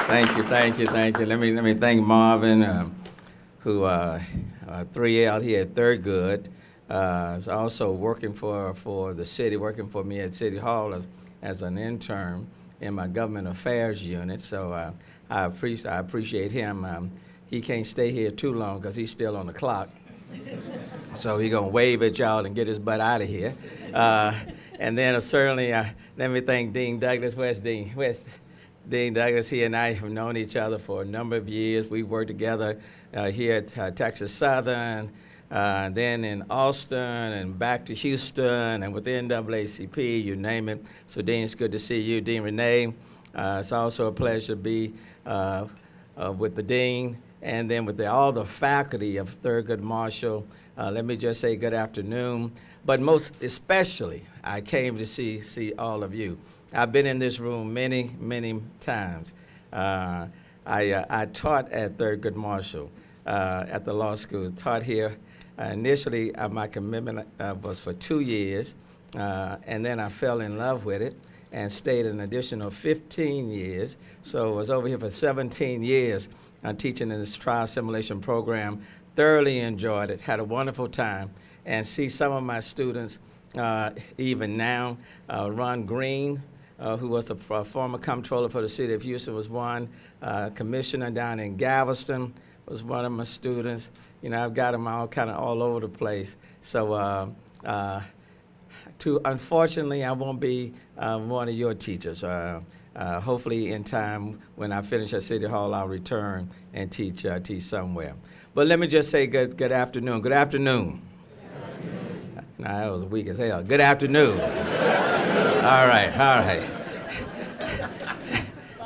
Thank you. Let me thank Marvin, who 3 out here at Thurgood, is also working for the city, working for me at City Hall as an intern in my government affairs unit. So I appreciate him. He can't stay here too long because he's still on the clock. So he's gonna wave at y'all and get his butt out of here. And then certainly, let me thank Dean Douglas. Where's Dean? Dean Douglas? He and I have known each other for a number of years. We worked together here at Texas Southern, then in Austin, and back to Houston, and with the NAACP, you name it. So Dean, it's good to see you. Dean Renee, it's also a pleasure to be with the Dean, and then with all the faculty of Thurgood Marshall. Let me just say good afternoon. But most especially, I came to see all of you. I've been in this room many times. I taught at Thurgood Marshall at the law school, taught here. Initially, my commitment was for 2 years, and then I fell in love with it and stayed an additional 15 years. So I was over here for 17 years teaching in this trial simulation program. Thoroughly enjoyed it, had a wonderful time, and see some of my students even now. Ron Green, who was the former comptroller for the city of Houston, was one. Commissioner down in Galveston was one of my students. You know, I've got them all over the place. So unfortunately, I won't be one of your teachers. Hopefully in time, when I finish at City Hall, I'll return and teach somewhere. But let me just say good afternoon. Good afternoon. Nah, that was weak as hell. Good afternoon. All right.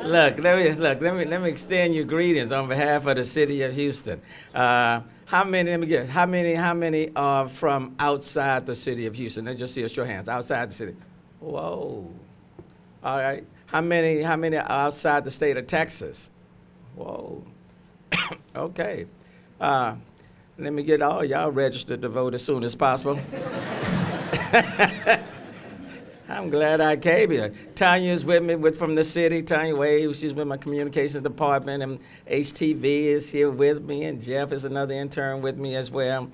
Look, let me extend your greetings on behalf of the city of Houston. How many are from outside the city of Houston? Let's just see a show of hands. Outside the city. Whoa. All right. How many are outside the state of Texas? Whoa. Okay. Let me get all y'all registered to vote as soon as possible. I'm glad I came here. Tanya's with me from the city. Tanya Wade, she's with my communications department, and HTV is here with me, and Jeff is another intern with me as well.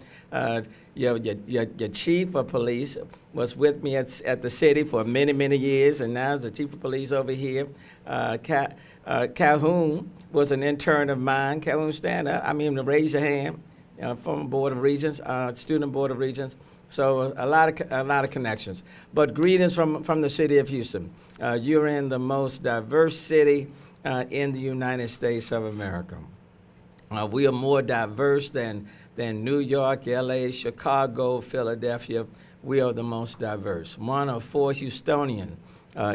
Your chief of police was with me at the city for many years, and now is the chief of police over here. Calhoun was an intern of mine. Calhoun, stand up. Raise your hand. Former Board of Regents, student Board of Regents. So a lot of connections. But greetings from the city of Houston. You're in the most diverse city in the United States of America. We are more diverse than New York, LA, Chicago, Philadelphia. We are the most diverse. 1 of 4 Houstonians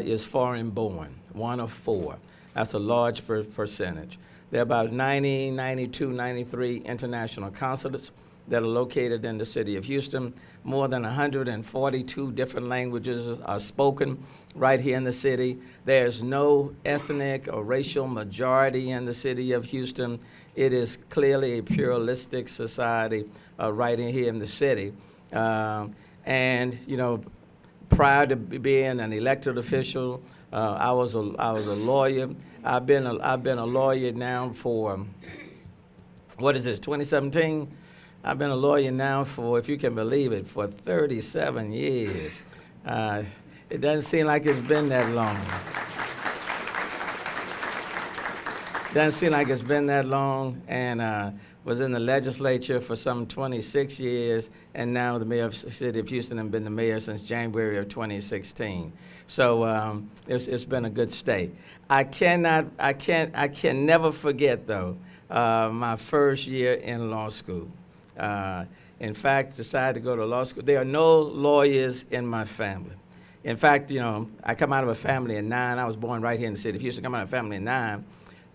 is foreign born. 1 of 4. That's a large percentage. There are about 90, 92, 93 international consulates that are located in the city of Houston. More than 142 different languages are spoken right here in the city. There's no ethnic or racial majority in the city of Houston. It is clearly a pluralistic society right in here in the city. And you know, prior to being an elected official, I was a lawyer. I've been a lawyer now for, what is this, 2017? I've been a lawyer now for, if you can believe it, for 37 years. It doesn't seem like it's been that long. Doesn't seem like it's been that long, and was in the legislature for some 26 years, and now the mayor of the city of Houston, and been the mayor since January of 2016. So it's been a good stay. I can never forget though my first year in law school. In fact, decided to go to law school. There are no lawyers in my family. In fact, you know, I come out of a family of 9. I was born right here in the city of Houston. Come out of a family of 9.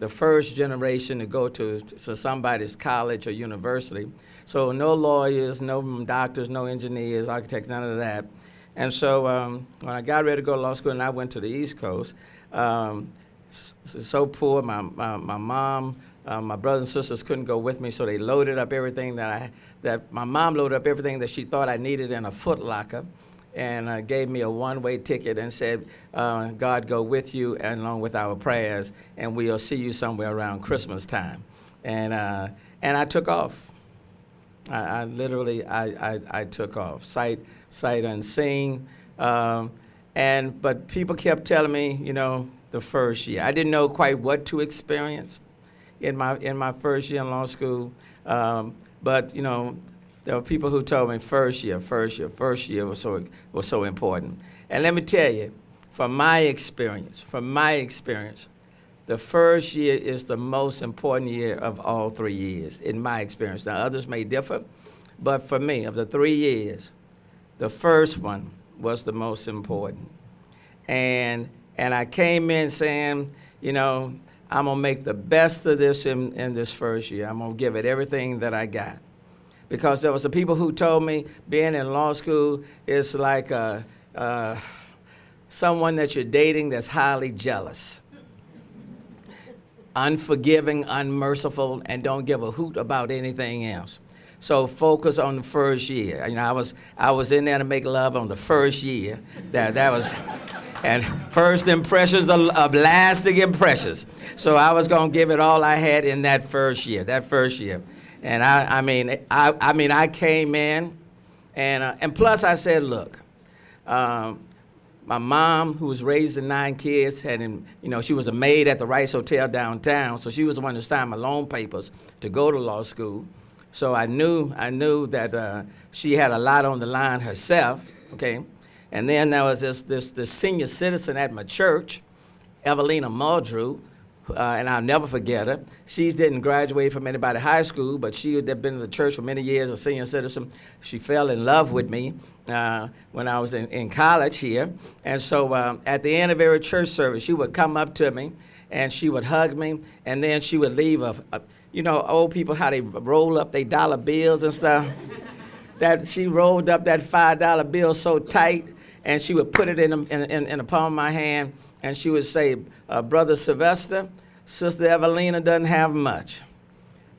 The first generation to go to somebody's college or university. So no lawyers, no doctors, no engineers, architects, none of that. And so when I got ready to go to law school and I went to the East Coast, so poor, my mom, my brothers and sisters couldn't go with me, so they loaded up everything that my mom loaded up everything that she thought I needed in a Foot Locker. and gave me a one-way ticket and said, God go with you and along with our prayers, and we'll see you somewhere around Christmas time. And I took off. I literally took off, sight unseen. But people kept telling me, the first year. I didn't know quite what to experience in my first year in law school. But there were people who told me first year was so important. And let me tell you, from my experience, the first year is the most important year of all 3 years, in my experience. Now, others may differ, but for me, of the 3 years, the first one was the most important. And I came in saying, I'm going to make the best of this in this first year. I'm going to give it everything that I got. Because there was some people who told me being in law school is like someone that you're dating that's highly jealous, unforgiving, unmerciful, and don't give a hoot about anything else. So focus on the first year. I was in there to make love on the first year. That was, and first impressions are lasting impressions. So I was gonna give it all I had in that first year. And I came in, and plus I said, look, my mom, who was raised in 9 kids, she was a maid at the Rice Hotel downtown, so she was the one who signed my loan papers to go to law school. So I knew that she had a lot on the line herself, okay? And then there was this senior citizen at my church, Evelina Muldrew, and I'll never forget her. She didn't graduate from anybody high school, but she had been in the church for many years, a senior citizen. She fell in love with me when I was in college here. And so at the end of every church service, she would come up to me, and she would hug me, and then she would leave old people, how they roll up their dollar bills and stuff. That she rolled up that $5 bill so tight, and she would put it in the palm of my hand, and she would say, Brother Sylvester, Sister Evelina doesn't have much,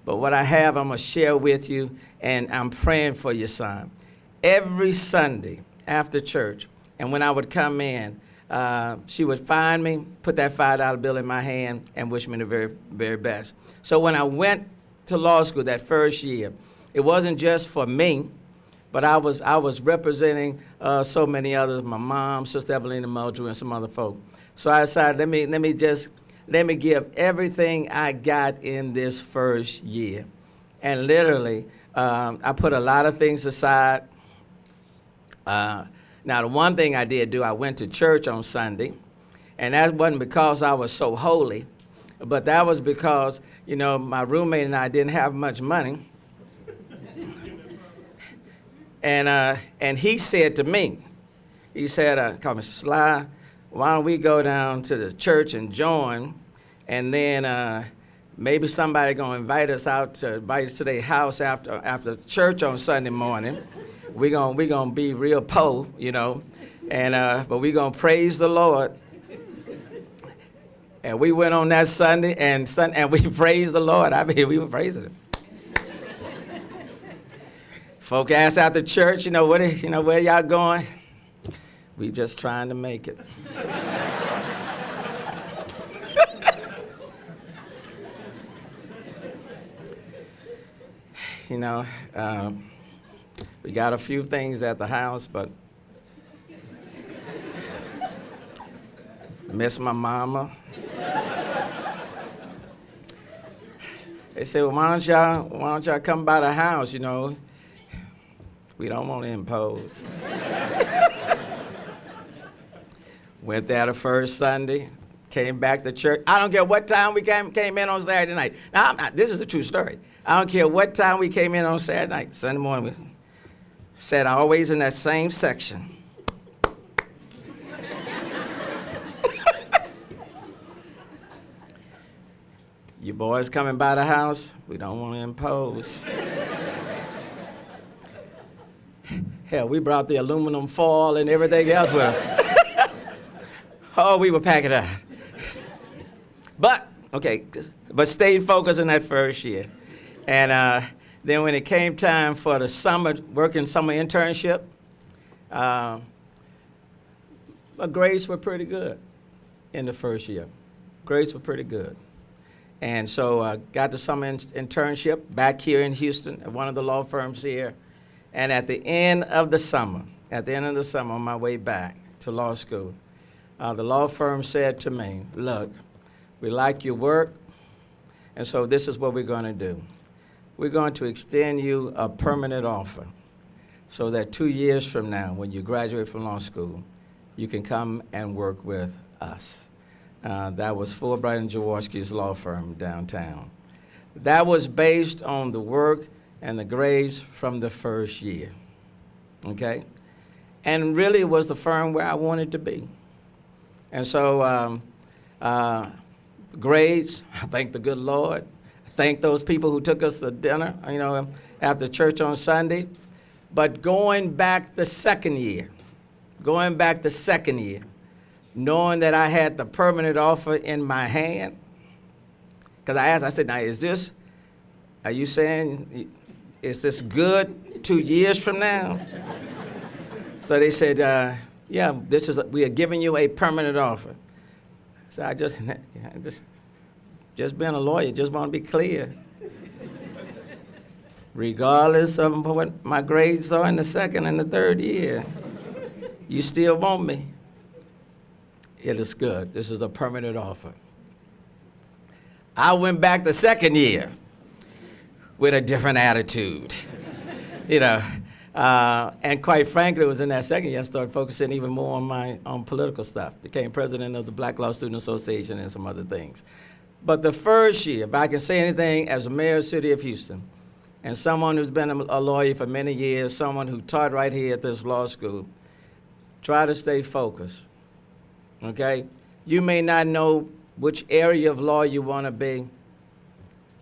but what I have I'm going to share with you, and I'm praying for your son. Every Sunday after church, and when I would come in, she would find me, put that $5 bill in my hand, and wish me the very, very best. So when I went to law school that first year, it wasn't just for me, but I was representing so many others, my mom, Sister Evelina Muldrew, and some other folk. So I decided, let me give everything I got in this first year. And literally, I put a lot of things aside. Now, the one thing I did do, I went to church on Sunday, and that wasn't because I was so holy, but that was because, my roommate and I didn't have much money. And he said to me, he said, call me Sly, why don't we go down to the church and join, and then maybe somebody gonna invite us to their house after church on Sunday morning. We gonna be real poor, and but we gonna praise the Lord. And we went on that Sunday and we praised the Lord. We were praising Him. Folk asked after church, where y'all going? We just trying to make it. We got a few things at the house, but miss my mama. They said, well, why don't y'all come by the house, We don't want to impose. Went there the first Sunday, came back to church. I don't care what time we came in on Saturday night. Now, this is a true story. I don't care what time we came in on Saturday night. Sunday morning, we sat always in that same section. You boys coming by the house? We don't want to impose. Hell, we brought the aluminum foil and everything else with us. Oh, we were packing out. But stayed focused in that first year. And then when it came time for the summer internship, But grades were pretty good in the first year. Grades were pretty good. And so I got the summer internship back here in Houston at one of the law firms here. And at the end of the summer, on my way back to law school, the law firm said to me, look, we like your work, and so this is what we're going to do. We're going to extend you a permanent offer so that 2 years from now, when you graduate from law school, you can come and work with us. That was Fulbright and Jaworski's law firm downtown. That was based on the work and the grades from the first year, okay? And really it was the firm where I wanted to be. And so grades, I thank the good Lord. I thank those people who took us to dinner, after church on Sunday. But going back the second year, knowing that I had the permanent offer in my hand, because I said, now are you saying, is this good 2 years from now? So they said, yeah, we are giving you a permanent offer. So I just being a lawyer, just want to be clear. Regardless of what my grades are in the second and the third year, you still want me. It is good. This is a permanent offer. I went back the second year with a different attitude, and quite frankly, it was in that second year I started focusing even more on political stuff. Became president of the Black Law Student Association and some other things. But the first year, if I can say anything as a mayor of the city of Houston, and someone who's been a lawyer for many years, someone who taught right here at this law school, try to stay focused. Okay? You may not know which area of law you want to be.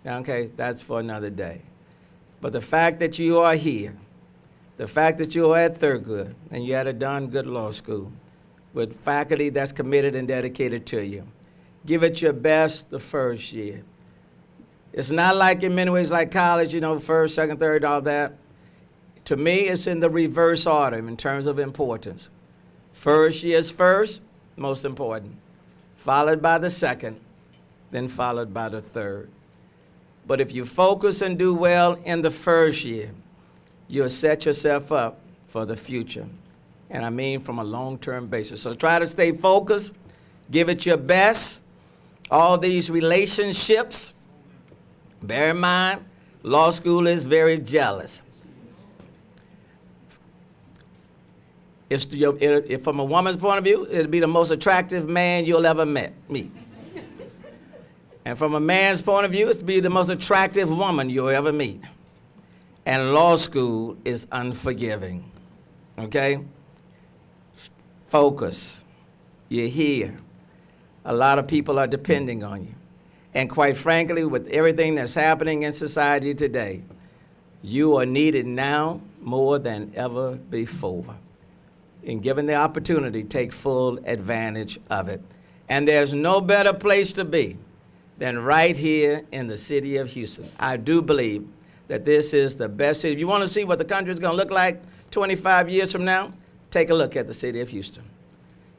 Okay? That's for another day. But the fact that you are here, the fact that you are at Thurgood and you had a darn good law school with faculty that's committed and dedicated to you, give it your best the first year. It's not like in many ways like college, first, second, third, all that. To me, it's in the reverse order in terms of importance. First year is first, most important, followed by the second, then followed by the third. But if you focus and do well in the first year, you'll set yourself up for the future. And I mean from a long-term basis. So try to stay focused, give it your best. All these relationships, bear in mind, law school is very jealous. If from a woman's point of view, it'll be the most attractive man you'll ever meet. And from a man's point of view, it's to be the most attractive woman you'll ever meet. And law school is unforgiving, okay? Focus. You're here. A lot of people are depending on you. And quite frankly, with everything that's happening in society today, you are needed now more than ever before. And given the opportunity, take full advantage of it. And there's no better place to be than right here in the city of Houston. I do believe that this is the best city. If you want to see what the country is going to look like 25 years from now, take a look at the city of Houston.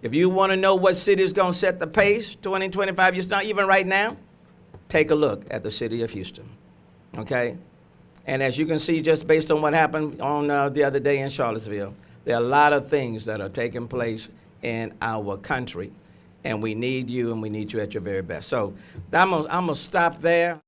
If you want to know what city is going to set the pace 20, 25 years from now, even right now, take a look at the city of Houston, okay? And as you can see, just based on what happened on the other day in Charlottesville, there are a lot of things that are taking place in our country, and we need you, and we need you at your very best. So I'm gonna stop there.